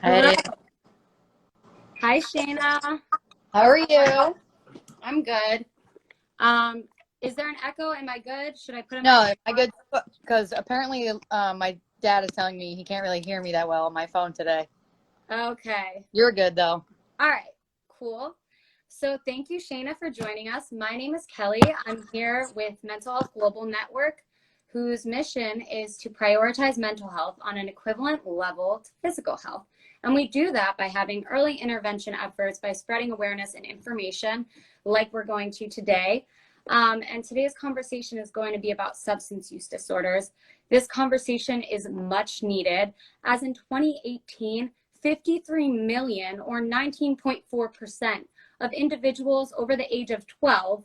Hello. Hey, Hi, Shayna. how are you? I'm good. Um, is there an echo? Am I good? Should I put in my No, am I good? Because apparently my dad is telling me he can't really hear me that well on my phone today. Okay. You're good, though. All right. Cool. So thank you, Shayna, for joining us. My name is Kelly. I'm here with Mental Health Global Network, whose mission is to prioritize mental health on an equivalent level to physical health. And we do that by having early intervention efforts, by spreading awareness and information like we're going to today. And today's conversation is going to be about substance use disorders. This conversation is much needed, as in 2018, 53 million or 19.4% of individuals over the age of 12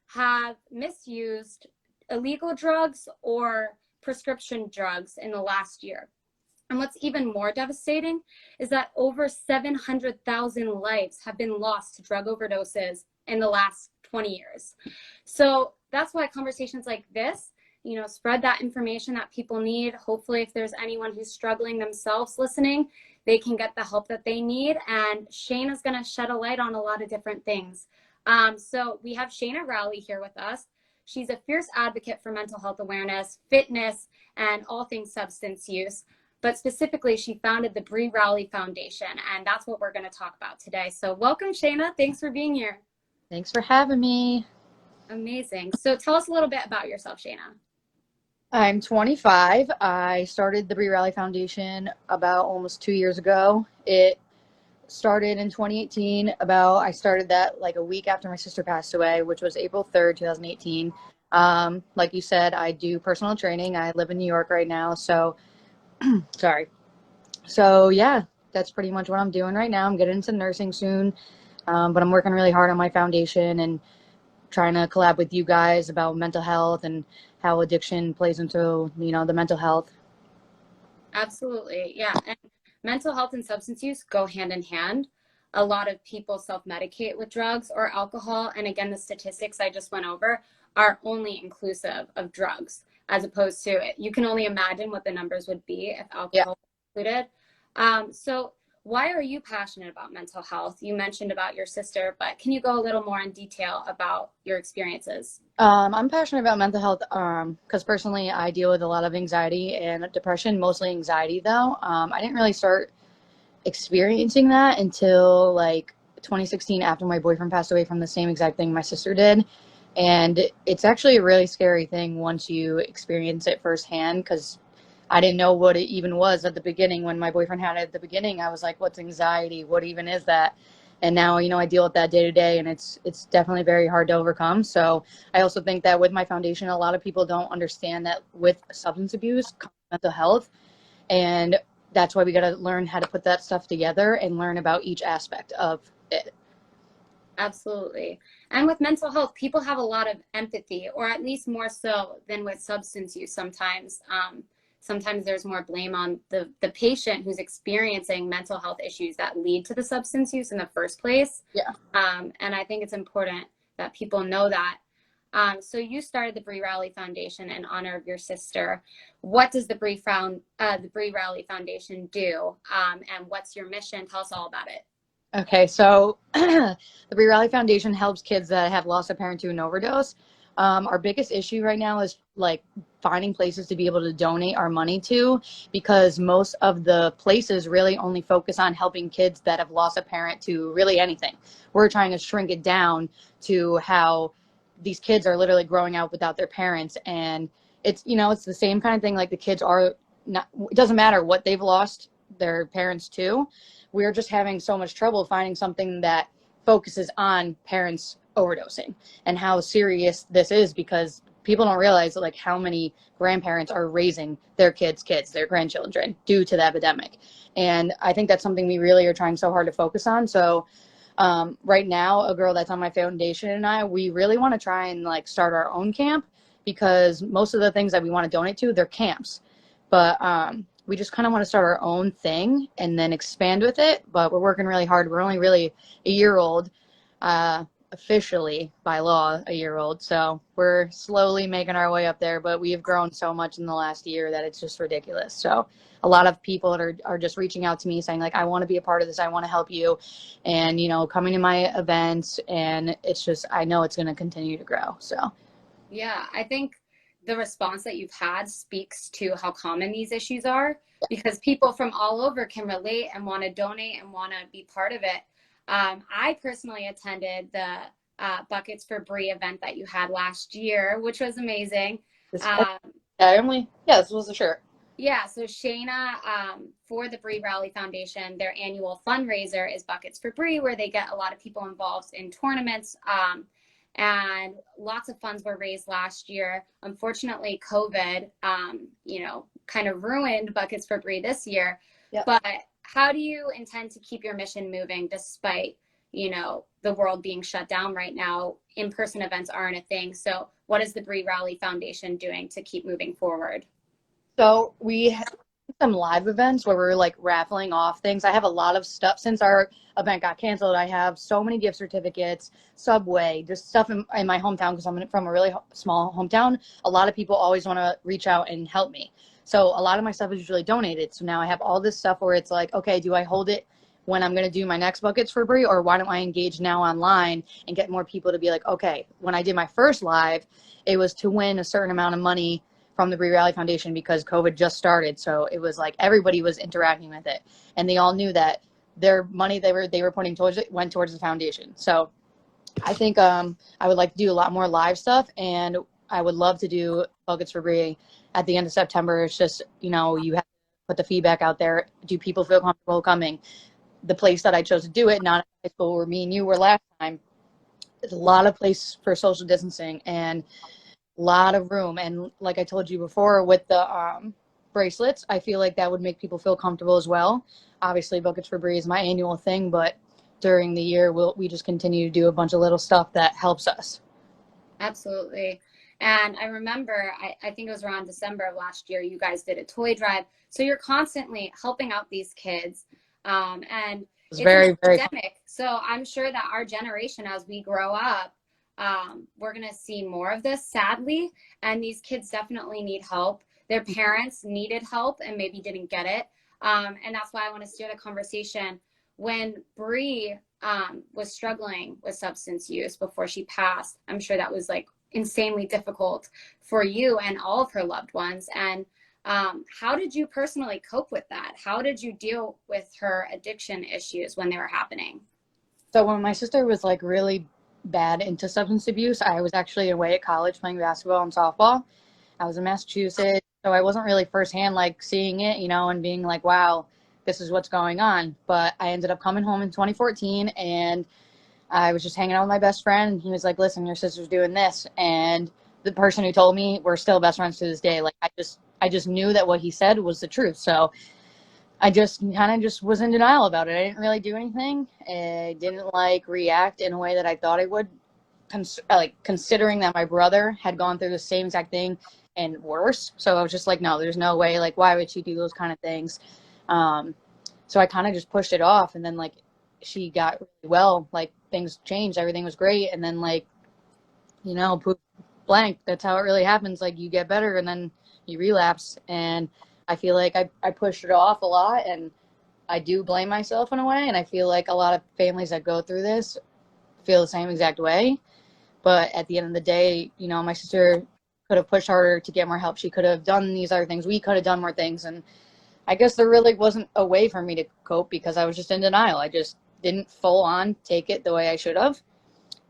have misused illegal drugs or prescription drugs in the last year. And what's even more devastating is that over 700,000 lives have been lost to drug overdoses in the last 20 years. So that's why conversations like this, spread that information that people need. Hopefully, if there's anyone who's struggling themselves listening, they can get the help that they need. And Shayna's going to shed a light on a lot of different things. So we have Shayna Rowley here with us. She's a fierce advocate for mental health awareness, fitness, and all things substance use. But specifically, she founded the Brie Foundation, and that's what we're going to talk about today. So welcome, Shayna. Thanks for being here. Thanks for having me. Amazing. So tell us a little bit about yourself, Shayna. I'm 25. I started the Brie Foundation about almost 2 years ago. It started in 2018. I started that like a week after my sister passed away, which was April 3rd, 2018. Like you said, I do personal training. I live in New York right now, so sorry. So yeah, that's pretty much what I'm doing right now. I'm getting into nursing soon, but I'm working really hard on my foundation and trying to collab with you guys about mental health and how addiction plays into, the mental health. Absolutely. Yeah. And mental health and substance use go hand in hand. A lot of people self-medicate with drugs or alcohol. And again, the statistics I just went over are only inclusive of drugs, as opposed to, you can only imagine what the numbers would be if alcohol was included. So why are you passionate about mental health? You mentioned about your sister, but can you go a little more in detail about your experiences? I'm passionate about mental health because personally I deal with a lot of anxiety and depression, mostly anxiety though. I didn't really start experiencing that until like 2016 after my boyfriend passed away from the same exact thing my sister did. And it's actually a really scary thing once you experience it firsthand, because I didn't know what it even was at the beginning. When my boyfriend had it at the beginning, I was like, what's anxiety? What even is that? And now, I deal with that day to day, and it's definitely very hard to overcome. So I also think that with my foundation, a lot of people don't understand that with substance abuse comes mental health. And that's why we got to learn how to put that stuff together and learn about each aspect of it. Absolutely. And with mental health, people have a lot of empathy, or at least more so than with substance use sometimes. Sometimes there's more blame on the patient who's experiencing mental health issues that lead to the substance use in the first place. Yeah. And I think it's important that people know that. So you started the Brie Foundation in honor of your sister. What does the Brie Foundation do? And what's your mission? Tell us all about it. Okay, so the Brie Foundation helps kids that have lost a parent to an overdose. Our biggest issue right now is like finding places to be able to donate our money to, because most of the places really only focus on helping kids that have lost a parent to really anything. We're trying to shrink it down to how these kids are literally growing up without their parents. And it's, it's the same kind of thing. Like the kids are not, it doesn't matter what they've lost their parents to. We're just having so much trouble finding something that focuses on parents overdosing and how serious this is, because people don't realize like how many grandparents are raising their kids, their grandchildren due to the epidemic. And I think that's something we really are trying so hard to focus on. So right now, a girl that's on my foundation and we really want to try and like start our own camp, because most of the things that we want to donate to, they're camps. But we just kind of want to start our own thing and then expand with it. But we're working really hard. We're only really a year old, officially by law, a year old. So we're slowly making our way up there, but we have grown so much in the last year that it's just ridiculous. So a lot of people that are just reaching out to me saying like, I want to be a part of this. I want to help you. And, you know, coming to my events, and it's just, I know it's going to continue to grow. So. Yeah, I think the response that you've had speaks to how common these issues are because people from all over can relate and want to donate and want to be part of it. I personally attended the Buckets for Brie event that you had last year, which was amazing. Um, This was a shirt. yeah, so Shayna, for the Brie Rally Foundation, their annual fundraiser is Buckets for Brie, where they get a lot of people involved in tournaments. And lots of funds were raised last year. Unfortunately, COVID, kind of ruined Buckets for Brie this year. Yep. But how do you intend to keep your mission moving despite, the world being shut down right now? In-person events aren't a thing. So what is the Brie Rally Foundation doing to keep moving forward? So we have some live events where we're like raffling off things. I have a lot of stuff since our event got canceled. I have so many gift certificates, Subway, just stuff in my hometown because I'm from a really small hometown. A lot of people always want to reach out and help me. So a lot of my stuff is usually donated. So now I have all this stuff where it's like, okay, do I hold it when I'm going to do my next Buckets for Brie, or why don't I engage now online and get more people to be like, okay, when I did my first live, it was to win a certain amount of money from the Brie Rally Foundation because COVID just started. So it was like everybody was interacting with it, and they all knew that their money they were putting towards it went towards the foundation. So I think I would like to do a lot more live stuff, and I would love to do Buckets for Brie at the end of September. It's just, you have to put the feedback out there. Do people feel comfortable coming? The place that I chose to do it, not high school where me and you were last time, there's a lot of place for social distancing and lot of room. And like I told you before with the bracelets, I feel like that would make people feel comfortable as well. Obviously Buckets for Brie is my annual thing, but during the year we just continue to do a bunch of little stuff that helps us. Absolutely. And I remember, I think it was around December of last year, you guys did a toy drive. So you're constantly helping out these kids. And It's it's an very epidemic. So I'm sure that our generation, as we grow up, we're going to see more of this, sadly. And these kids definitely need help. Their parents needed help and maybe didn't get it. And that's why I want to steer the conversation. When Brie was struggling with substance use before she passed, I'm sure that was like insanely difficult for you and all of her loved ones. And how did you personally cope with that? How did you deal with her addiction issues when they were happening? So when my sister was like really bad into substance abuse, I was actually away at college playing basketball and softball. I was in Massachusetts, so I wasn't really firsthand like seeing it, and being like, wow, this is what's going on. But I ended up coming home in 2014, and I was just hanging out with my best friend, and he was like, listen, your sister's doing this. And the person who told me, we're still best friends to this day. Like I just knew that what he said was the truth. So I just kind of just was in denial about it. I didn't really do anything. I didn't like react in a way that I thought I would, considering that my brother had gone through the same exact thing and worse. So I was just like, no, there's no way. Like, why would she do those kind of things? So I kind of just pushed it off. And then like she got really well, like things changed. Everything was great. And then like, poof, blank. That's how it really happens. Like you get better and then you relapse. And I feel like I pushed it off a lot, and I do blame myself in a way. And I feel like a lot of families that go through this feel the same exact way. But at the end of the day, my sister could have pushed harder to get more help. She could have done these other things. We could have done more things. And I guess there really wasn't a way for me to cope because I was just in denial. I just didn't full on take it the way I should have.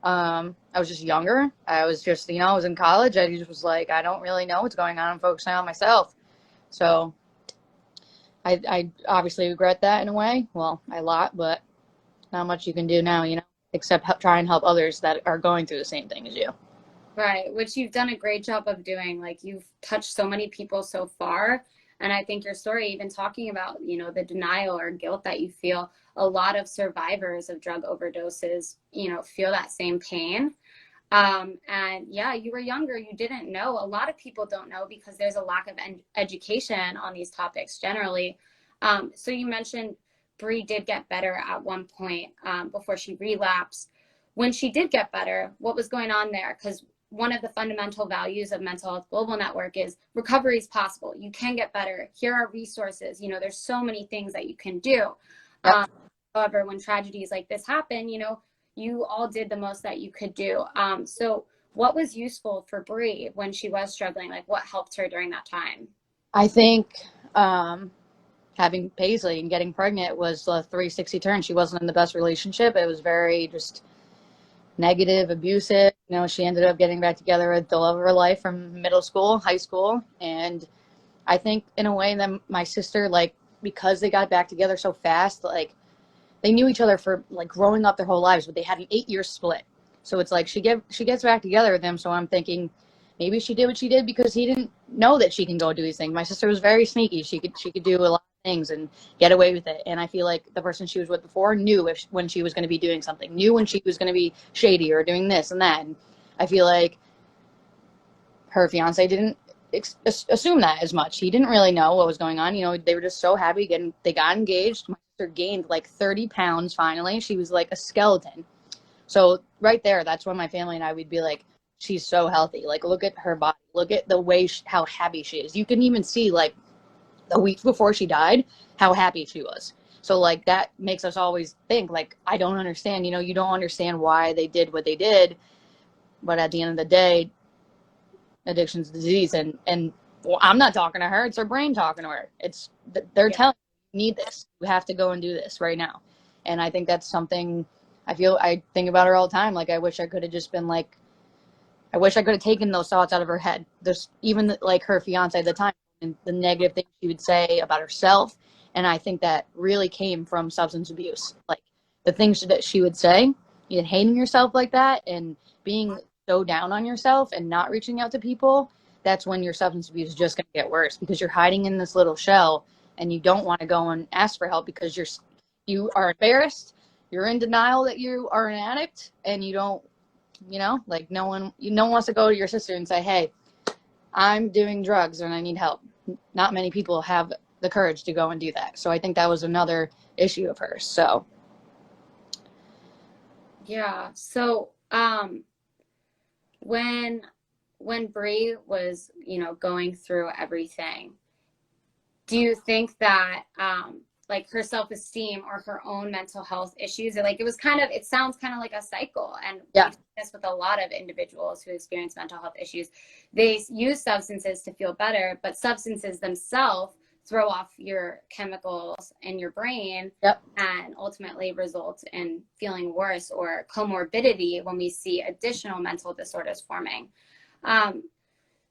I was just younger. I was just, I was in college. I just was like, I don't really know what's going on. I'm focusing on myself. So I obviously regret that in a way. Well, a lot, but not much you can do now, except try and help others that are going through the same thing as you. Right, which you've done a great job of doing. Like you've touched so many people so far. And I think your story, even talking about, the denial or guilt that you feel, a lot of survivors of drug overdoses, feel that same pain. And yeah, you were younger, you didn't know. A lot of people don't know because there's a lack of education on these topics generally. So you mentioned Brie did get better at one point before she relapsed. When she did get better, what was going on there? Because one of the fundamental values of Mental Health Global Network is recovery is possible. You can get better. Here are resources. You know, there's so many things that you can do. Yep. However, when tragedies like this happen, you know, you all did the most that you could do. So what was useful for Brie when she was struggling? Like, what helped her during that time? I think having Paisley and getting pregnant was a 360 turn. She wasn't in the best relationship. It was very just negative, abusive. You know, she ended up getting back together with the love of her life from middle school, high school. And I think in a way that my sister, like, because they got back together so fast, like, they knew each other for like growing up their whole lives, but they had an 8-year split. So it's like she gets back together with him. So I'm thinking maybe she did what she did because he didn't know that she can go do these things. My sister was very sneaky. She could do a lot of things and get away with it. And I feel like the person she was with before knew when she was going to be doing something, knew when she was going to be shady or doing this and that. And I feel like her fiance didn't assume that as much. He didn't really know what was going on. You know, they were just so happy they got engaged. My sister gained like 30 pounds finally. She was like a skeleton. So right there, that's when my family and I would be like, she's so healthy. Like, look at her body. Look at the way how happy she is. You can even see like a week before she died how happy she was. So like that makes us always think like, I don't understand. You know, you don't understand why they did what they did, but at the end of the day, addiction's a disease, and well, I'm not talking to her. It's her brain talking to her. They're Yeah. telling you need this. You have to go and do this right now. And I think that's something I think about her all the time. Like I wish I could have just been like, I wish I could have taken those thoughts out of her head. There's even like her fiance at the time and the negative things she would say about herself. And I think that really came from substance abuse. Like the things that she would say, you hating yourself like that and being so down on yourself and not reaching out to people, that's when your substance abuse is just going to get worse because you're hiding in this little shell and you don't want to go and ask for help because you are embarrassed, you're in denial that you are an addict, and you don't, you know, like no one wants to go to your sister and say, hey, I'm doing drugs and I need help. Not many people have the courage to go and do that. So I think that was another issue of hers. So Yeah. So, when Brie was, you know, going through everything, do you think that like her self-esteem or her own mental health issues, like it sounds kind of like a cycle, and yeah. we've seen this with a lot of individuals who experience mental health issues. They use substances to feel better, but substances themselves throw off your chemicals in your brain. Yep. And ultimately result in feeling worse or comorbidity when we see additional mental disorders forming.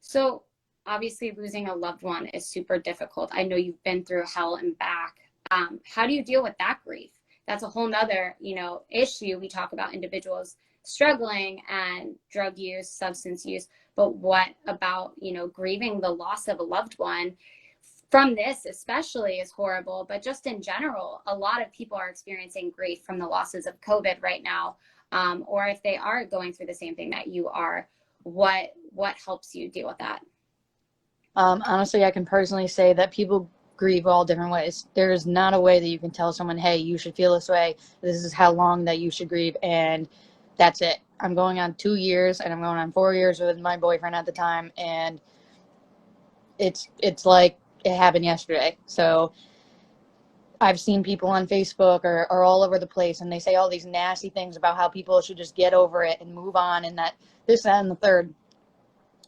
So obviously losing a loved one is super difficult. I know you've been through hell and back. How do you deal with that grief? That's a whole nother, you know, issue. We talk about individuals struggling and drug use, substance use, but what about, you know, grieving the loss of a loved one? From this especially is horrible, but just in general, a lot of people are experiencing grief from the losses of COVID right now. Or if they are going through the same thing that you are, what helps you deal with that? Honestly, I can personally say that people grieve all different ways. There is not a way that you can tell someone, hey, you should feel this way. This is how long that you should grieve. And that's it. I'm going on 2 years and I'm going on 4 years with my boyfriend at the time. And it's like it happened yesterday. So I've seen people on Facebook or all over the place, and they say all these nasty things about how people should just get over it and move on, and that this, that, and the third.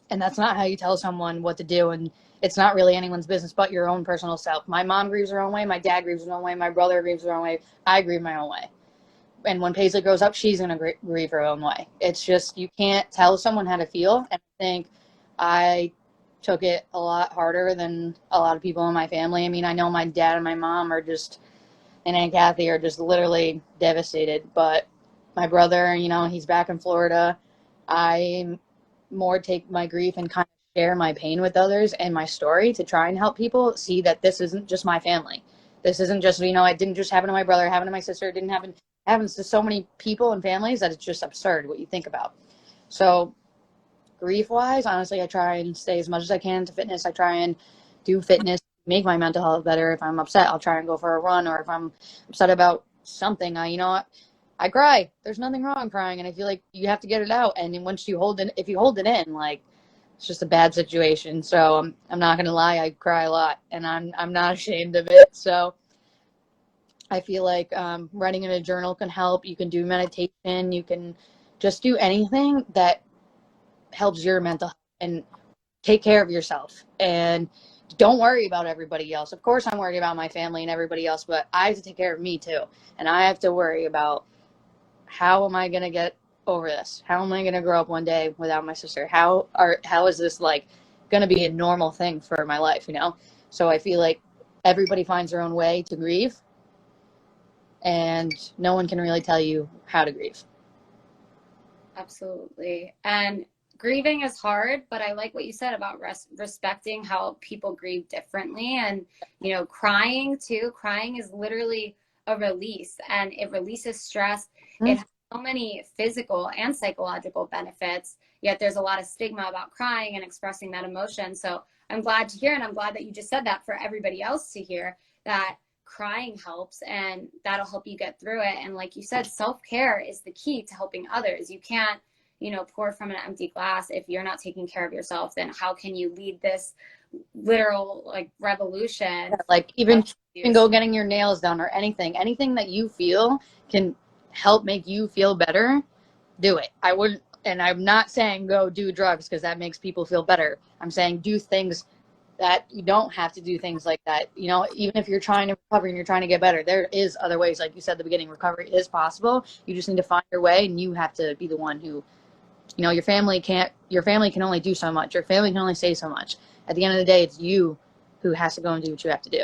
And that's not how you tell someone what to do. And it's not really anyone's business but your own personal self. My mom grieves her own way. My dad grieves her own way. My brother grieves her own way. I grieve my own way. And when Paisley grows up, she's going to grieve her own way. It's just, you can't tell someone how to feel. And I think I took it a lot harder than a lot of people in my family. I mean, I know my dad and my mom are just, and Aunt Kathy are just literally devastated. But my brother, you know, he's back in Florida. I more take my grief and kind of share my pain with others and my story to try and help people see that this isn't just my family. This isn't just, you know, it didn't just happen to my brother, it happened to my sister, it didn't happen, it happens to so many people and families that it's just absurd what you think about. So grief wise, honestly, I try and stay as much as I can to fitness. I try and do fitness, make my mental health better. If I'm upset, I'll try and go for a run, or if I'm upset about something, you know what? I cry. There's nothing wrong crying, and I feel like you have to get it out. And then once you hold it, if you hold it in, like it's just a bad situation. So I'm not gonna lie, I cry a lot, and I'm not ashamed of it. So I feel like writing in a journal can help. You can do meditation. You can just do anything that helps your mental health and take care of yourself. And don't worry about everybody else. Of course, I'm worried about my family and everybody else, but I have to take care of me too. And I have to worry about how am I going to get over this? How am I going to grow up one day without my sister? How is this like going to be a normal thing for my life, you know? So I feel like everybody finds their own way to grieve, and no one can really tell you how to grieve. Absolutely. And grieving is hard, but I like what you said about respecting how people grieve differently. And, crying too. Crying is literally a release, and it releases stress. It Mm-hmm. has so many physical and psychological benefits, yet there's a lot of stigma about crying and expressing that emotion. So I'm glad to hear, and I'm glad that you just said that for everybody else to hear, that crying helps, and that'll help you get through it. And like you said, self-care is the key to helping others. You can't, pour from an empty glass. If you're not taking care of yourself, then how can you lead this literal like revolution? Like even go getting your nails done or anything that you feel can help make you feel better, do it. I wouldn't, and I'm not saying go do drugs because that makes people feel better. I'm saying do things that you don't have to do things like that. Even if you're trying to recover and you're trying to get better, there is other ways. Like you said at the beginning, recovery is possible. You just need to find your way, and you have to be the one who, your family can only do so much. Your family can only say so much. At the end of the day, it's you who has to go and do what you have to do.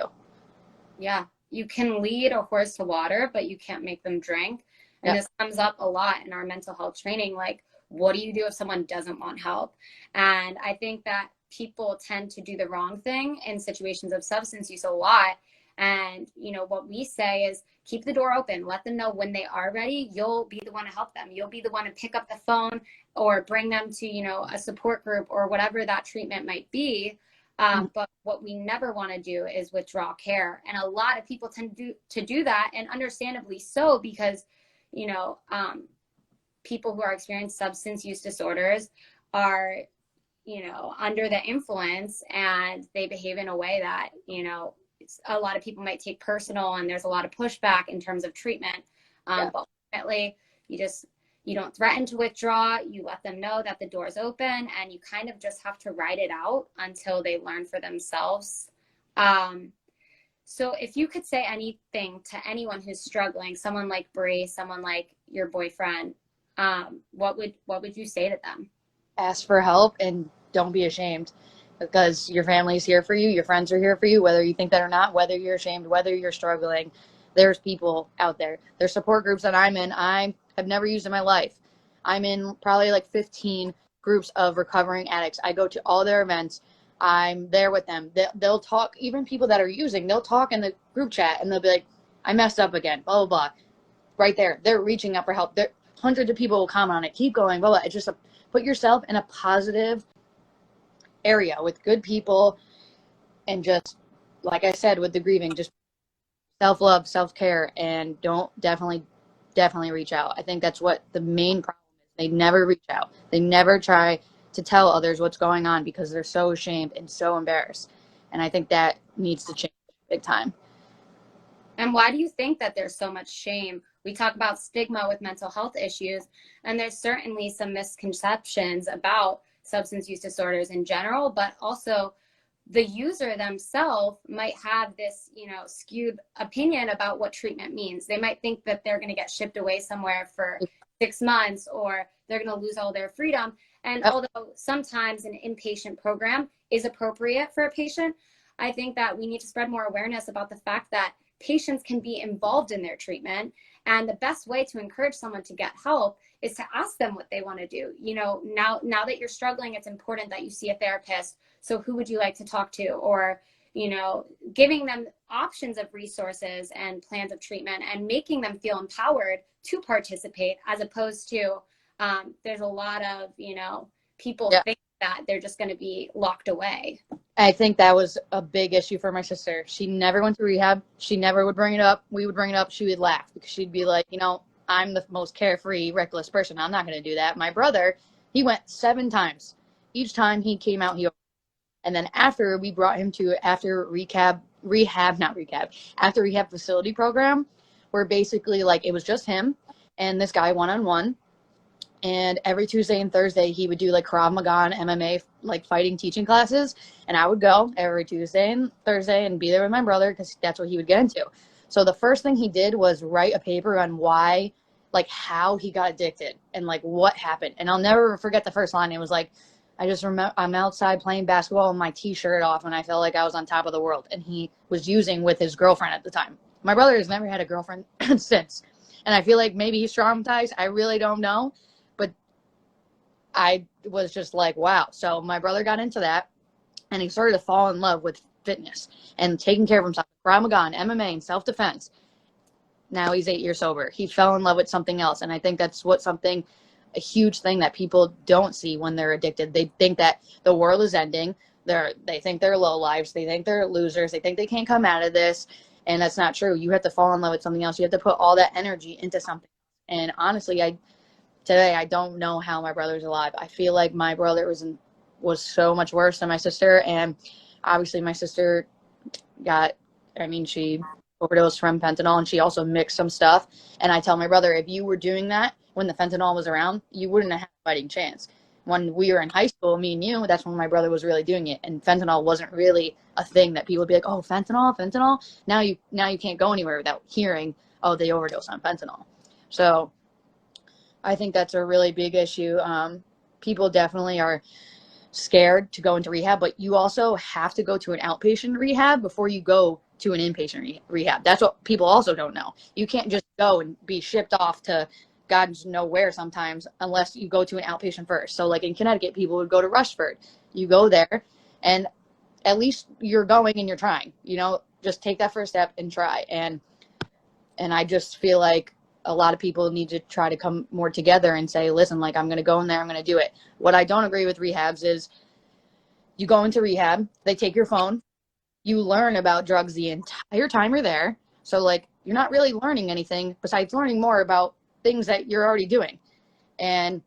Yeah, you can lead a horse to water, but you can't make them drink. And Yeah. this comes up a lot in our mental health training. Like, what do you do if someone doesn't want help? And I think that people tend to do the wrong thing in situations of substance use a lot. And, what we say is keep the door open, let them know when they are ready. You'll be the one to help them. You'll be the one to pick up the phone or bring them to, a support group or whatever that treatment might be. But what we never want to do is withdraw care. And a lot of people tend to do that, and understandably so, because, people who are experiencing substance use disorders are, under the influence, and they behave in a way that, a lot of people might take personal, and there's a lot of pushback in terms of treatment. But ultimately, you don't threaten to withdraw. You let them know that the door is open, and you kind of just have to ride it out until they learn for themselves. So if you could say anything to anyone who's struggling, someone like Brie, someone like your boyfriend, what would you say to them? Ask for help and don't be ashamed, because your family's here for you. Your friends are here for you, whether you think that or not, whether you're ashamed, whether you're struggling. There's people out there. There's support groups that I'm in. I have never used in my life. I'm in probably like 15 groups of recovering addicts. I go to all their events. I'm there with them. They'll talk, even people that are using, they'll talk in the group chat and they'll be like, I messed up again, blah, blah, blah. Right there. They're reaching out for help. Hundreds of people will comment on it. Keep going, blah, blah. It's just put yourself in a positive area with good people, and just, like I said, with the grieving, just self-love, self-care, and don't definitely reach out. I think that's what the main problem is. They never reach out. They never try to tell others what's going on because they're so ashamed and so embarrassed. And I think that needs to change big time. And why do you think that there's so much shame? We talk about stigma with mental health issues, and there's certainly some misconceptions about substance use disorders in general, but also the user themselves might have this, skewed opinion about what treatment means. They might think that they're going to get shipped away somewhere for 6 months, or they're going to lose all their freedom. And although sometimes an inpatient program is appropriate for a patient, I think that we need to spread more awareness about the fact that patients can be involved in their treatment. And the best way to encourage someone to get help is to ask them what they want to do. Now that you're struggling, it's important that you see a therapist. So who would you like to talk to? Or, giving them options of resources and plans of treatment, and making them feel empowered to participate, as opposed to there's a lot of, people think that they're just going to be locked away. I think that was a big issue for my sister. She never went to rehab. She never would bring it up. We would bring it up. She would laugh because she'd be like, I'm the most carefree, reckless person. I'm not going to do that. My brother, he went 7 times. Each time he came out, and then after we brought him to after rehab facility program, where basically like it was just him and this guy one-on-one. And every Tuesday and Thursday he would do like Krav Maga and MMA like fighting teaching classes, and I would go every Tuesday and Thursday and be there with my brother because that's what he would get into. So the first thing he did was write a paper on why, like how he got addicted and like what happened. And I'll never forget the first line. It was like, I just remember I'm outside playing basketball with my t-shirt off and I felt like I was on top of the world. And he was using with his girlfriend at the time. My brother has never had a girlfriend since, and I feel like maybe he's traumatized. I really don't know. But I was just like, wow. So my brother got into that, and he started to fall in love with fitness and taking care of himself. Krav Maga and MMA and self-defense. Now he's 8 years sober. He fell in love with something else. And I think that's a huge thing that people don't see when they're addicted. They think that the world is ending. They think they're low lives. They think they're losers. They think they can't come out of this. And that's not true. You have to fall in love with something else. You have to put all that energy into something. And honestly, today I don't know how my brother's alive. I feel like my brother was so much worse than my sister. And obviously my sister she overdosed from fentanyl, and she also mixed some stuff. And I tell my brother, if you were doing that when the fentanyl was around, you wouldn't have had a fighting chance. When we were in high school, me and you, that's when my brother was really doing it. And fentanyl wasn't really a thing that people would be like, oh, fentanyl. Now you can't go anywhere without hearing, oh, they overdosed on fentanyl. So I think that's a really big issue. People definitely are scared to go into rehab, but you also have to go to an outpatient rehab before you go to an inpatient rehab. That's what people also don't know. You can't just go and be shipped off to God knows nowhere sometimes unless you go to an outpatient first. So like in Connecticut, people would go to Rushford. You go there and at least you're going and you're trying, just take that first step and try. And I just feel like a lot of people need to try to come more together and say, listen, like I'm going to go in there, I'm going to do it. What I don't agree with rehabs is you go into rehab, they take your phone, you learn about drugs the entire time you're there. So like you're not really learning anything besides learning more about things that you're already doing. And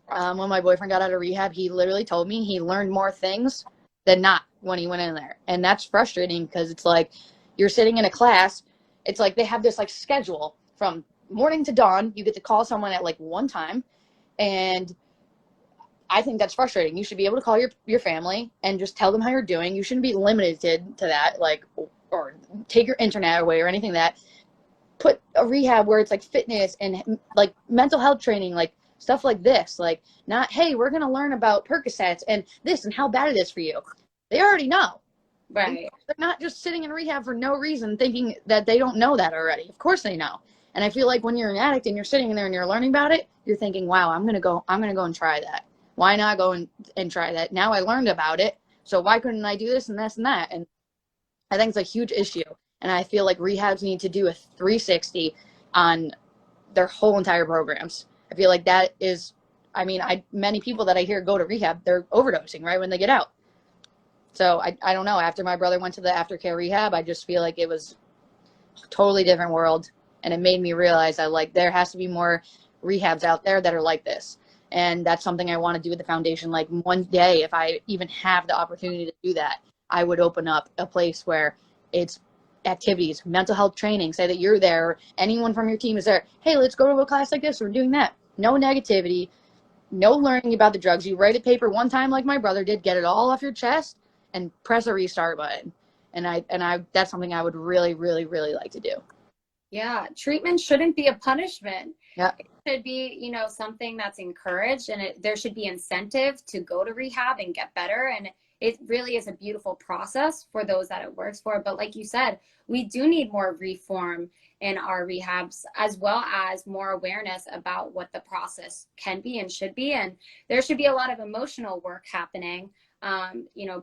when my boyfriend got out of rehab, he literally told me he learned more things than not when he went in there. And that's frustrating because it's like you're sitting in a class. It's like they have this like schedule from morning to dawn. You get to call someone at like one time. And I think that's frustrating. You should be able to call your family and just tell them how you're doing. You shouldn't be limited to that, like, or take your internet away or anything like that. Put a rehab where it's like fitness and like mental health training, like stuff like this. Like not, hey, we're going to learn about Percocets and this and how bad it is for you. They already know. Right. They're not just sitting in rehab for no reason thinking that they don't know that already. Of course they know. And I feel like when you're an addict and you're sitting in there and you're learning about it, you're thinking, wow, I'm going to go and try that. Why not go and try that? Now I learned about it. So why couldn't I do this and this and that? And I think it's a huge issue. And I feel like rehabs need to do a 360 on their whole entire programs. I feel like that is, many people that I hear go to rehab, they're overdosing right when they get out. So I don't know. After my brother went to the aftercare rehab, I just feel like it was a totally different world. And it made me realize that like there has to be more rehabs out there that are like this. And that's something I want to do with the foundation. Like one day, if I even have the opportunity to do that, I would open up a place where it's activities, mental health training, say that you're there, or anyone from your team is there. Hey, let's go to a class like this. We're doing that. No negativity, no learning about the drugs. You write a paper one time like my brother did, get it all off your chest and press a restart button. And I that's something I would really, really, really like to do. Yeah, treatment shouldn't be a punishment. Yeah. It should be, something that's encouraged, and there should be incentive to go to rehab and get better. And it really is a beautiful process for those that it works for. But like you said, we do need more reform in our rehabs, as well as more awareness about what the process can be and should be. And there should be a lot of emotional work happening,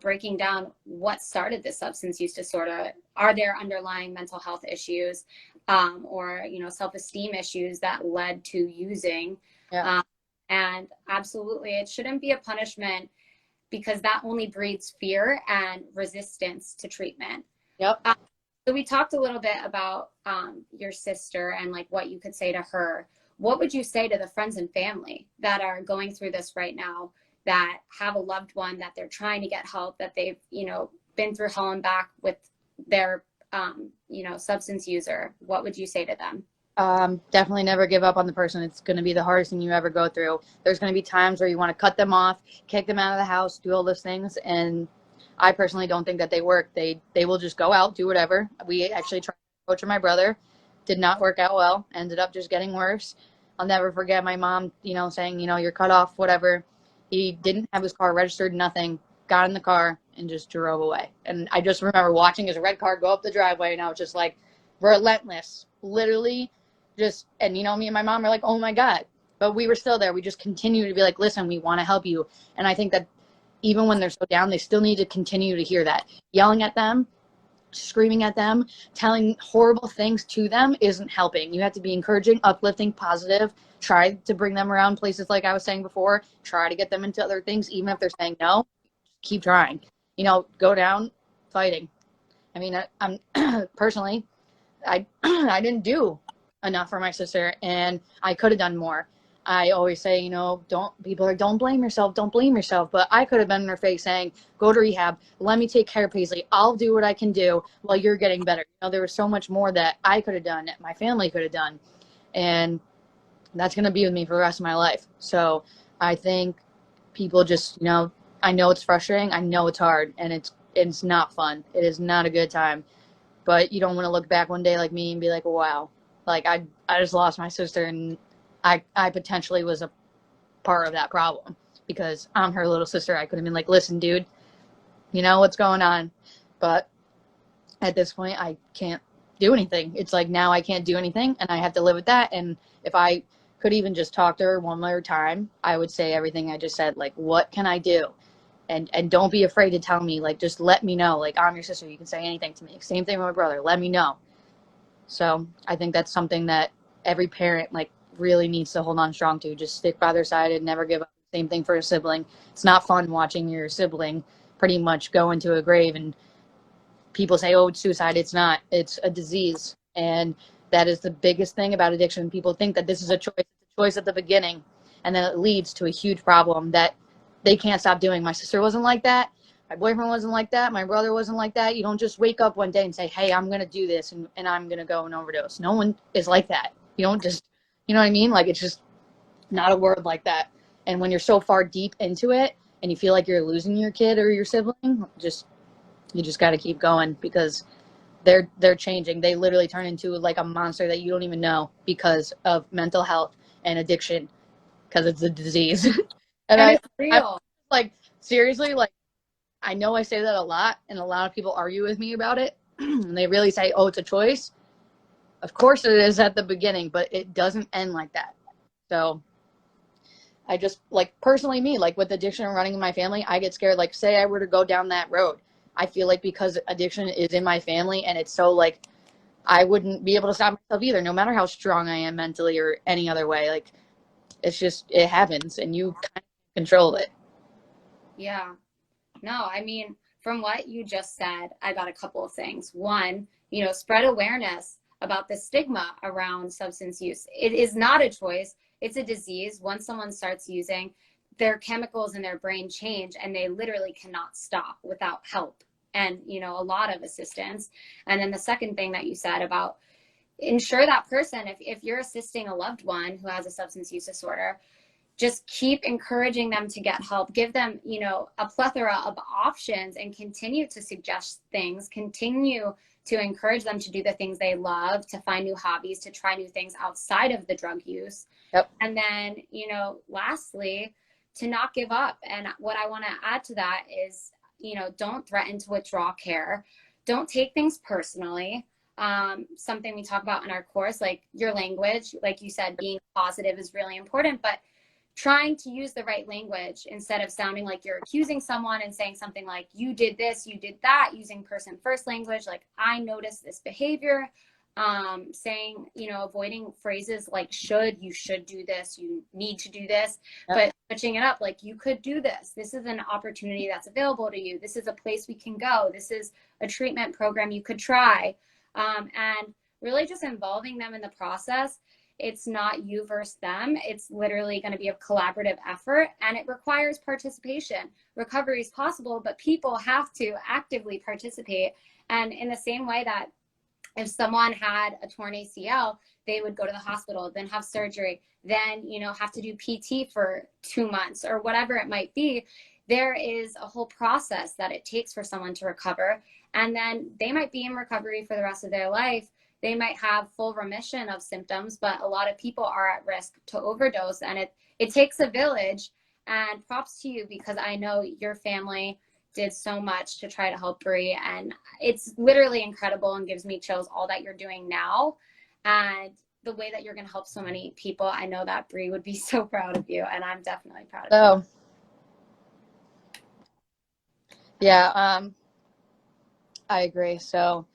breaking down what started this substance use disorder. Are there underlying mental health issues? Or self-esteem issues that led to using. Yeah. And absolutely, it shouldn't be a punishment, because that only breeds fear and resistance to treatment. Yep. So we talked a little bit about your sister and like what you could say to her. What would you say to the friends and family that are going through this right now, that have a loved one that they're trying to get help, that they've, been through hell and back with their, substance user? What would you say to them? Definitely never give up on the person. It's going to be the hardest thing you ever go through. There's going to be times where you want to cut them off, kick them out of the house, do all those things. And I personally don't think that they work. They will just go out, do whatever. We actually tried to coach my brother. Did not work out well. Ended up just getting worse. I'll never forget my mom, saying, you're cut off, whatever. He didn't have his car registered, nothing. Got in the car and just drove away. And I just remember watching his red car go up the driveway, and I was just like, relentless. Literally just, and me and my mom were like, oh my God. But we were still there. We just continue to be like, listen, we want to help you. And I think that even when they're so down, they still need to continue to hear that. Yelling at them, screaming at them, telling horrible things to them isn't helping. You have to be encouraging, uplifting, positive. Try to bring them around places like I was saying before. Try to get them into other things, even if they're saying no. Keep trying. Go down fighting. I mean, I'm personally, I didn't do enough for my sister, and I could have done more. I always say, people are like, don't blame yourself, don't blame yourself. But I could have been in her face saying, go to rehab, let me take care of Paisley. I'll do what I can do while you're getting better. There was so much more that I could have done, that my family could have done. And that's going to be with me for the rest of my life. So I think people just, I know it's frustrating. I know it's hard, and it's not fun. It is not a good time. But you don't want to look back one day like me and be like, wow, like I just lost my sister, and I potentially was a part of that problem because I'm her little sister. I could have been like, listen, dude, you know what's going on. But at this point, I can't do anything. It's like now I can't do anything, and I have to live with that. And if I could even just talk to her one more time, I would say everything I just said. Like, what can I do? And don't be afraid to tell me. Like, just let me know. Like, I'm your sister. You can say anything to me. Same thing with my brother. Let me know. So I think that's something that every parent like really needs to hold on strong to. Just stick by their side and never give up. Same thing for a sibling. It's not fun watching your sibling pretty much go into a grave, and people say, oh, it's suicide. It's not. It's a disease. And that is the biggest thing about addiction. People think that this is a choice. It's a choice at the beginning, and then it leads to a huge problem that they can't stop doing. My sister wasn't like that. My boyfriend wasn't like that. My brother wasn't like that. You don't just wake up one day and say, hey, I'm going to do this, and I'm going to go and overdose. No one is like that. You don't just, you know what I mean? Like, it's just not a word like that. And when you're so far deep into it and you feel like you're losing your kid or your sibling, you just got to keep going, because they're changing. They literally turn into like a monster that you don't even know because of mental health and addiction, because it's a disease. And And it's I'm real. like, seriously, like, I know I say that a lot, and a lot of people argue with me about it. And they really say, oh, it's a choice. Of course it is at the beginning, but it doesn't end like that. So I just, like, personally, me, like with addiction and running in my family, I get scared. Like, say I were to go down that road, I feel like because addiction is in my family, and it's so, like, I wouldn't be able to stop myself either, no matter how strong I am mentally or any other way. Like, it's just, it happens, and you kind of control it. Yeah. No, I mean, from what you just said, I got a couple of things. One, spread awareness about the stigma around substance use. It is not a choice, it's a disease. Once someone starts using, their chemicals in their brain change, and they literally cannot stop without help and, a lot of assistance. And then the second thing that you said about ensure that person, if you're assisting a loved one who has a substance use disorder, just keep encouraging them to get help. Give them, a plethora of options, and continue to suggest things, continue to encourage them to do the things they love, to find new hobbies, to try new things outside of the drug use. Yep. And then, lastly, to not give up. And what I want to add to that is, don't threaten to withdraw care. Don't take things personally. Something we talk about in our course, like your language, like you said, being positive is really important, but trying to use the right language instead of sounding like you're accusing someone and saying something like, you did this, you did that, using person first language, like, I noticed this behavior. Saying, avoiding phrases like should, you should do this, you need to do this, Yep. but switching it up, like, you could do this. This is an opportunity that's available to you. This is a place we can go. This is a treatment program you could try. and really just involving them in the process. It's not you versus them. It's literally going to be a collaborative effort, and it requires participation. Recovery is possible, but people have to actively participate. And in the same way that if someone had a torn ACL, they would go to the hospital, then have surgery, then, have to do PT for 2 months or whatever it might be. There is a whole process that it takes for someone to recover. And then they might be in recovery for the rest of their life. They might have full remission of symptoms, but a lot of people are at risk to overdose. And it takes a village. And props to you, because I know your family did so much to try to help Brie, and it's literally incredible and gives me chills all that you're doing now and the way that you're going to help so many people. I know that Brie would be so proud of you, and I'm definitely proud of you. Yeah, I agree. So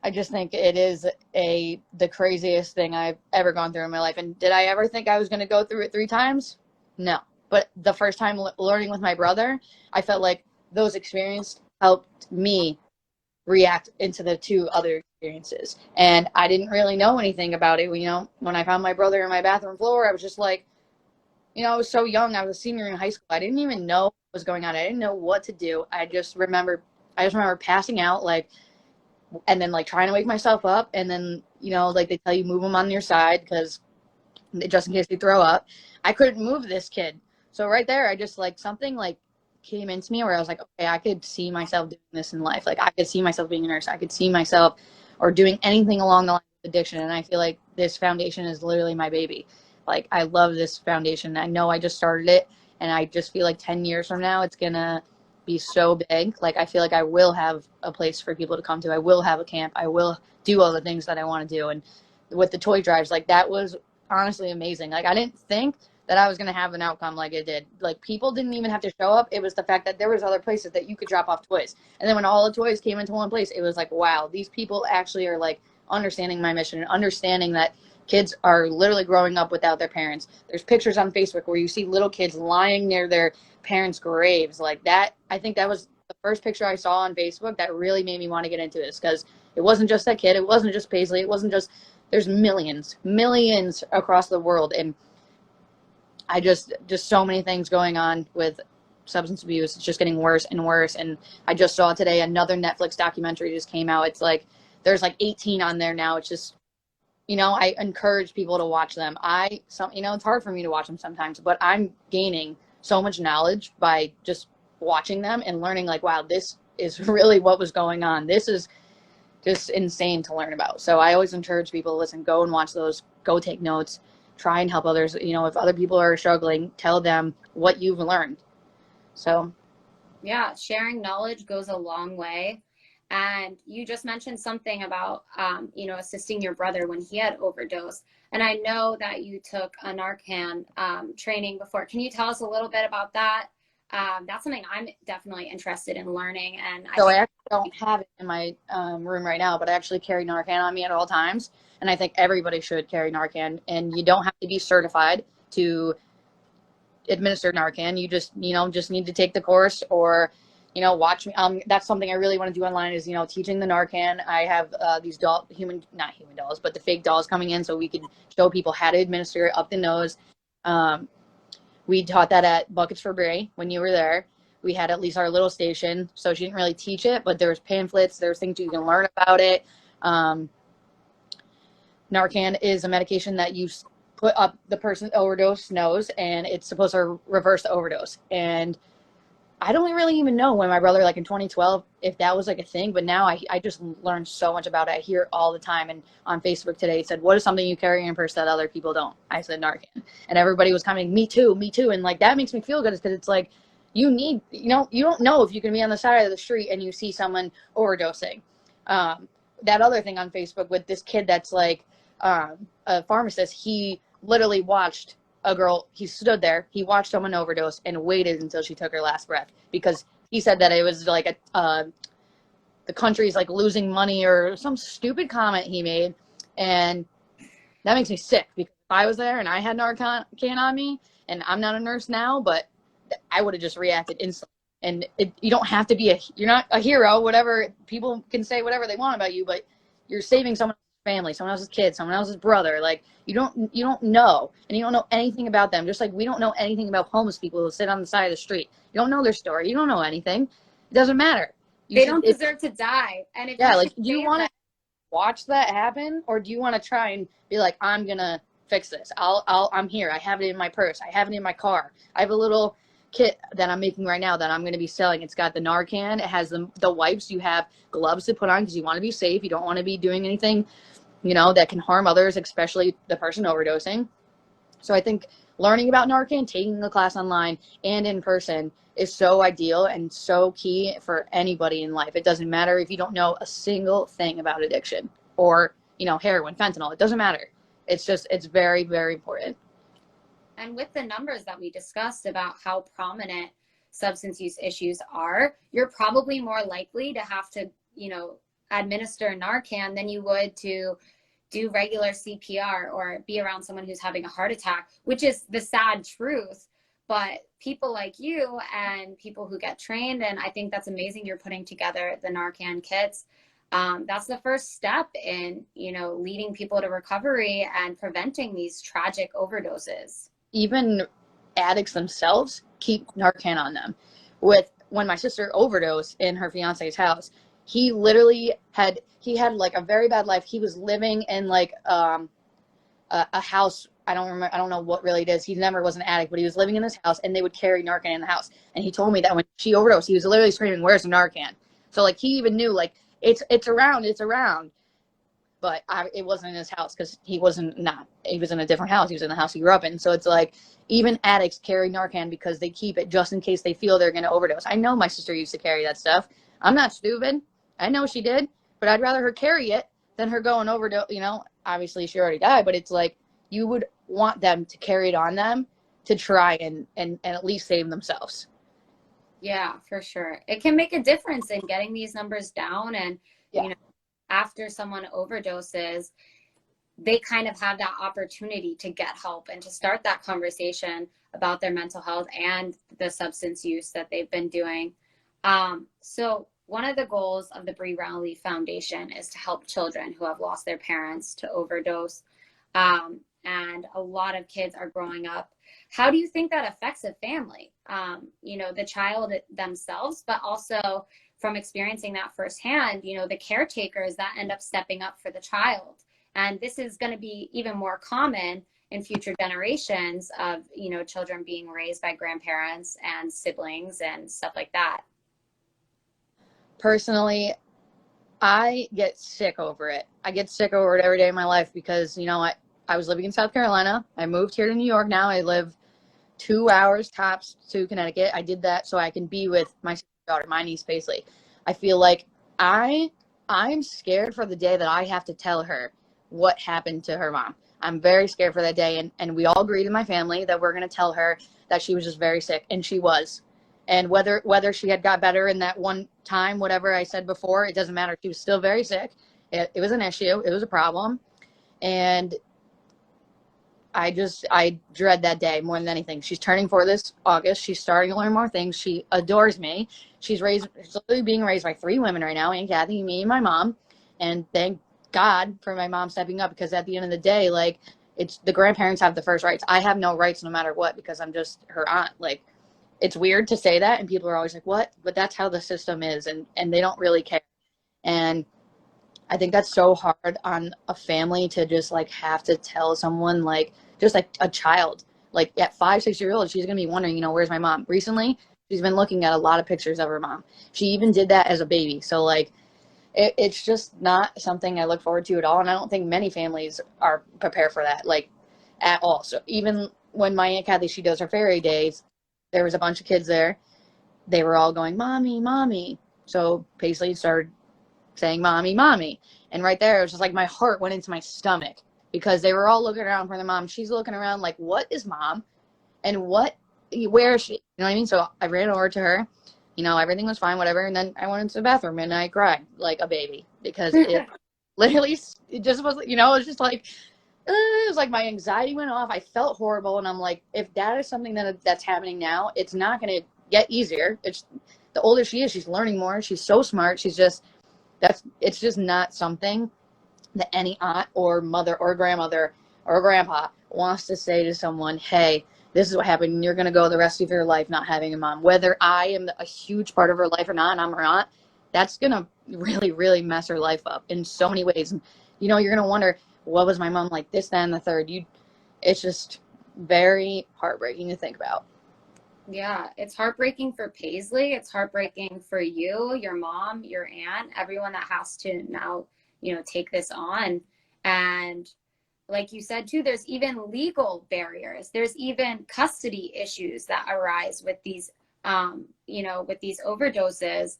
I just think it is the craziest thing I've ever gone through in my life. And did I ever think I was going to go through it 3 times? No. But the first time learning with my brother, I felt like those experiences helped me react into the 2 other experiences. And I didn't really know anything about it. When I found my brother in my bathroom floor, I was just like, I was so young. I was a senior in high school. I didn't even know what was going on. I didn't know what to do. I just remember passing out, and then trying to wake myself up. And then, they tell you move them on your side because just in case they throw up. I couldn't move this kid. So right there, I just something came into me where I was like, okay, I could see myself doing this in life. I could see myself being a nurse. I could see myself or doing anything along the line of addiction. And I feel like this foundation is literally my baby. I love this foundation. I know I just started it, and I just feel like 10 years from now, it's going to be so big. I feel like I will have a place for people to come to. I will have a camp. I will do all the things that I want to do. And with the toy drives, that was honestly amazing. I didn't think that I was going to have an outcome like it did. People didn't even have to show up. It was the fact that there was other places that you could drop off toys. And then when all the toys came into one place, it was like, wow, these people actually are understanding my mission and understanding that kids are literally growing up without their parents. There's pictures on Facebook where you see little kids lying near their parents' graves. That, I think that was the first picture I saw on Facebook that really made me want to get into this, because it wasn't just that kid. It wasn't just Paisley. It wasn't just, there's millions across the world. And I just so many things going on with substance abuse. It's just getting worse and worse. And I just saw today another Netflix documentary just came out. It's there's 18 on there now. It's just, I encourage people to watch them. It's hard for me to watch them sometimes, but I'm gaining so much knowledge by just watching them and learning wow, this is really what was going on. This is just insane to learn about. So I always encourage people to listen, go and watch those, go take notes, try and help others. If other people are struggling, tell them what you've learned. So yeah, sharing knowledge goes a long way. And you just mentioned something about, assisting your brother when he had overdosed. And I know that you took a Narcan training before. Can you tell us a little bit about that? That's something I'm definitely interested in learning. And I actually don't have it in my room right now, but I actually carry Narcan on me at all times. And I think everybody should carry Narcan. And you don't have to be certified to administer Narcan. You just need to take the course or, watch me. That's something I really want to do online is, teaching the Narcan. I have these not human dolls, but the fake dolls coming in so we can show people how to administer it up the nose. We taught that at Buckets for Brie when you were there. We had at least our little station, so she didn't really teach it, but there was pamphlets, there was things you can learn about it. Narcan is a medication that you put up the person's overdose nose, and it's supposed to reverse the overdose. And I don't really even know when my brother, in 2012, if that was a thing, but now I just learned so much about it. I hear it all the time. And on Facebook today, it said, what is something you carry in your purse that other people don't? I said Narcan. And everybody was coming, me too. And that makes me feel good, because it's you need, you don't know if you can be on the side of the street and you see someone overdosing. That other thing on Facebook with this kid that's a pharmacist, he literally watched a girl, he stood there, he watched someone overdose and waited until she took her last breath, because he said that it was the country's losing money or some stupid comment he made. And that makes me sick, because if I was there and I had Narcan on me, and I'm not a nurse now, but I would have just reacted instantly. And you don't have to be you're not a hero, whatever, people can say whatever they want about you, but you're saving someone else's family, someone else's kid, someone else's brother. Like, you don't know, and you don't know anything about them. Just like we don't know anything about homeless people who sit on the side of the street. You don't know their story. You don't know anything. It doesn't matter. You They should, don't deserve to die. And if yeah, you can like, do you save want them, to watch that happen, or do you want to try and be like, I'm gonna fix this. I'm here. I have it in my purse. I have it in my car. I have a little kit that I'm making right now that I'm going to be selling. It's got the Narcan. It has the wipes. You have gloves to put on because you want to be safe. You don't want to be doing anything, that can harm others, especially the person overdosing. So I think learning about Narcan, taking the class online and in person is so ideal and so key for anybody in life. It doesn't matter if you don't know a single thing about addiction or, heroin, fentanyl. It doesn't matter. It's very, very important. and with the numbers that we discussed about how prominent substance use issues are, you're probably more likely to have to, administer Narcan than you would to do regular CPR or be around someone who's having a heart attack, which is the sad truth. But people like you and people who get trained, and I think that's amazing you're putting together the Narcan kits. That's the first step in, leading people to recovery and preventing these tragic overdoses. Even addicts themselves keep Narcan on them. When my sister overdosed in her fiance's house, he literally had like a very bad life. He was living in like a house. I don't remember. I don't know what really it is. He never was an addict, but he was living in this house, and they would carry Narcan in the house. And he told me that when she overdosed, he was literally screaming, "Where's the Narcan?" So like he even knew like it's around, it's around. But it wasn't in his house because he was in a different house. He was in the house he grew up in. So it's like even addicts carry Narcan because they keep it just in case they feel they're going to overdose. I know my sister used to carry that stuff. I'm not stupid. I know she did, but I'd rather her carry it than her go and overdose. Obviously she already died, but it's like you would want them to carry it on them to try and at least save themselves. Yeah, for sure. It can make a difference in getting these numbers down. And, Yeah. after someone overdoses, they kind of have that opportunity to get help and to start that conversation about their mental health and the substance use that they've been doing. So one of the goals of the Brie Foundation is to help children who have lost their parents to overdose. And a lot of kids are growing up. How do you think that affects a family? The child themselves, but also from experiencing that firsthand, the caretakers that end up stepping up for the child. And this is going to be even more common in future generations of, children being raised by grandparents and siblings and stuff like that. Personally, I get sick over it. I get sick over it every day of my life because, I was living in South Carolina. I moved here to New York now. I live 2 hours tops to Connecticut. I did that so I can be with my daughter, my niece, Paisley. I feel like I'm scared for the day that I have to tell her what happened to her mom. I'm very scared for that day. And we all agreed in my family that we're going to tell her that she was just very sick, and she was. And whether she had got better in that one time, whatever I said before, it doesn't matter. She was still very sick. It was an issue. It was a problem. And I dread that day more than anything. She's turning 4 this August. She's starting to learn more things. She adores me. She's literally being raised by 3 women right now, Aunt Kathy, me, and my mom. And thank God for my mom stepping up, because at the end of the day, like, it's the grandparents have the first rights. I have no rights no matter what because I'm just her aunt. Like, it's weird to say that, and people are always like, what? But that's how the system is, and they don't really care. And I think that's so hard on a family to just like have to tell someone, like, just like a child, like at 5, 6 years old, she's gonna be wondering, where's my mom? Recently, she's been looking at a lot of pictures of her mom. She even did that as a baby. So like, it's just not something I look forward to at all, and I don't think many families are prepared for that, like, at all. So even when my Aunt Kathy, she does her fairy days, there was a bunch of kids there. They were all going, "Mommy, mommy." So Paisley started saying, "Mommy, mommy." And right there, it was just like my heart went into my stomach because they were all looking around for their mom. She's looking around like, what is mom? And where is she? You know what I mean? So I ran over to her. Everything was fine, whatever. And then I went into the bathroom and I cried like a baby because it literally, it just was, it was just like, it was like my anxiety went off. I felt horrible. And I'm like, if that is something that's happening now, it's not going to get easier. It's the older she is, she's learning more. She's so smart. It's just not something that any aunt or mother or grandmother or grandpa wants to say to someone, hey, this is what happened, and you're going to go the rest of your life not having a mom. Whether I am a huge part of her life or not, and I'm her aunt, that's going to really, really mess her life up in so many ways. And, you're going to wonder, what was my mom like, this, that, and the third? It's just very heartbreaking to think about. Yeah, it's heartbreaking for Paisley. It's heartbreaking for you, your mom, your aunt, everyone that has to now, take this on. And like you said too, there's even legal barriers. There's even custody issues that arise with these, with these overdoses.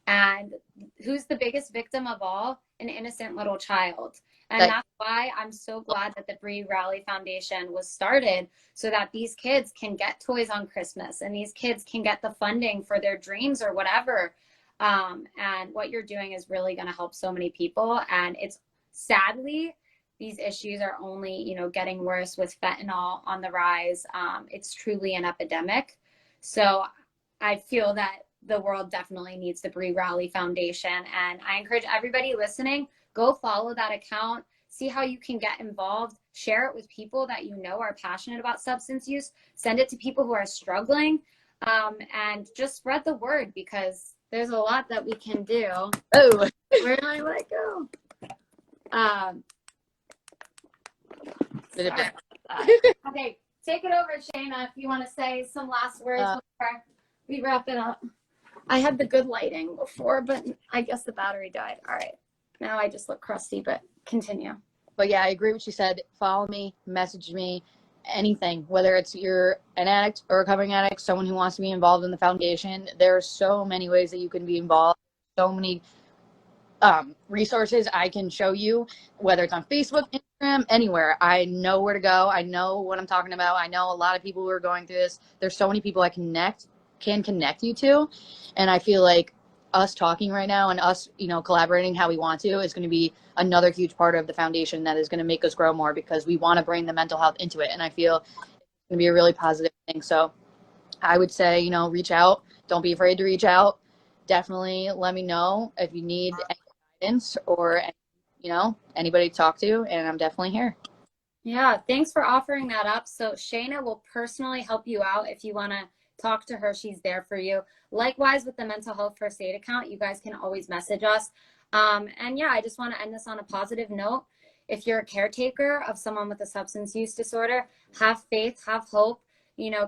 And who's the biggest victim of all? An innocent little child. And that's why I'm so glad that the Brie Rally Foundation was started, so that these kids can get toys on Christmas and these kids can get the funding for their dreams or whatever. And what you're doing is really going to help so many people. And it's sadly, these issues are only, getting worse with fentanyl on the rise. It's truly an epidemic. So I feel that the world definitely needs the Brie Rally Foundation. And I encourage everybody listening, go follow that account, see how you can get involved, share it with people that you know are passionate about substance use, send it to people who are struggling, and just spread the word, because there's a lot that we can do. Oh, Where did I let go? Okay, take it over, Shayna, if you want to say some last words before we wrap it up. I had the good lighting before, but I guess the battery died. All right. Now I just look crusty, but continue. But yeah, I agree with what you said. Follow me, message me, anything, whether it's you're an addict or a recovering addict, someone who wants to be involved in the foundation. There are so many ways that you can be involved. So many resources I can show you, whether it's on Facebook, Instagram, anywhere. I know where to go. I know what I'm talking about. I know a lot of people who are going through this. There's so many people I can connect you to. And I feel like us talking right now and us, collaborating how we want to is going to be another huge part of the foundation that is going to make us grow more, because we want to bring the mental health into it. And I feel it's going to be a really positive thing. So I would say, reach out. Don't be afraid to reach out. Definitely let me know if you need any guidance or, anybody to talk to. And I'm definitely here. Yeah, thanks for offering that up. So Shayna will personally help you out if you want to talk to her. She's there for you. Likewise with the mental health first aid account, you guys can always message us. And yeah, I just want to end this on a positive note. If you're a caretaker of someone with a substance use disorder, have faith, have hope,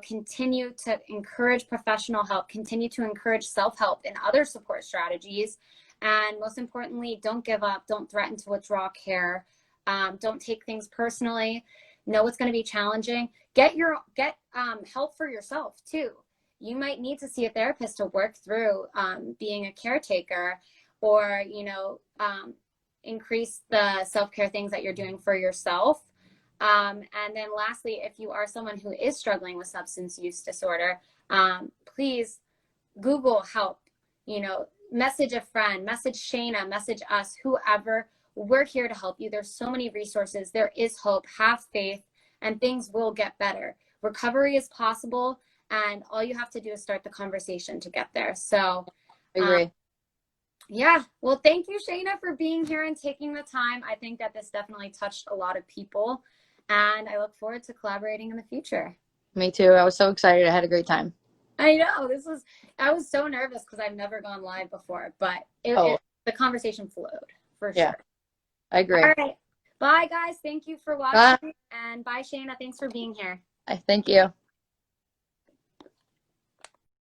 continue to encourage professional help, continue to encourage self-help and other support strategies. And most importantly, don't give up, don't threaten to withdraw care. Don't take things personally. Know it's going to be challenging. Get help for yourself too. You might need to see a therapist to work through being a caretaker, or increase the self-care things that you're doing for yourself. And then lastly, if you are someone who is struggling with substance use disorder, please Google help. Message a friend, message Shayna, message us, whoever. We're here to help you. There's so many resources. There is hope. Have faith, and things will get better. Recovery is possible, and all you have to do is start the conversation to get there. So I agree. Yeah. Well, thank you, Shayna, for being here and taking the time. I think that this definitely touched a lot of people, and I look forward to collaborating in the future. Me too. I was so excited. I had a great time. I know. I was so nervous because I've never gone live before, but the conversation flowed for sure. I agree. All right. Bye, guys. Thank you for watching. And bye, Shayna. Thanks for being here. Thank you.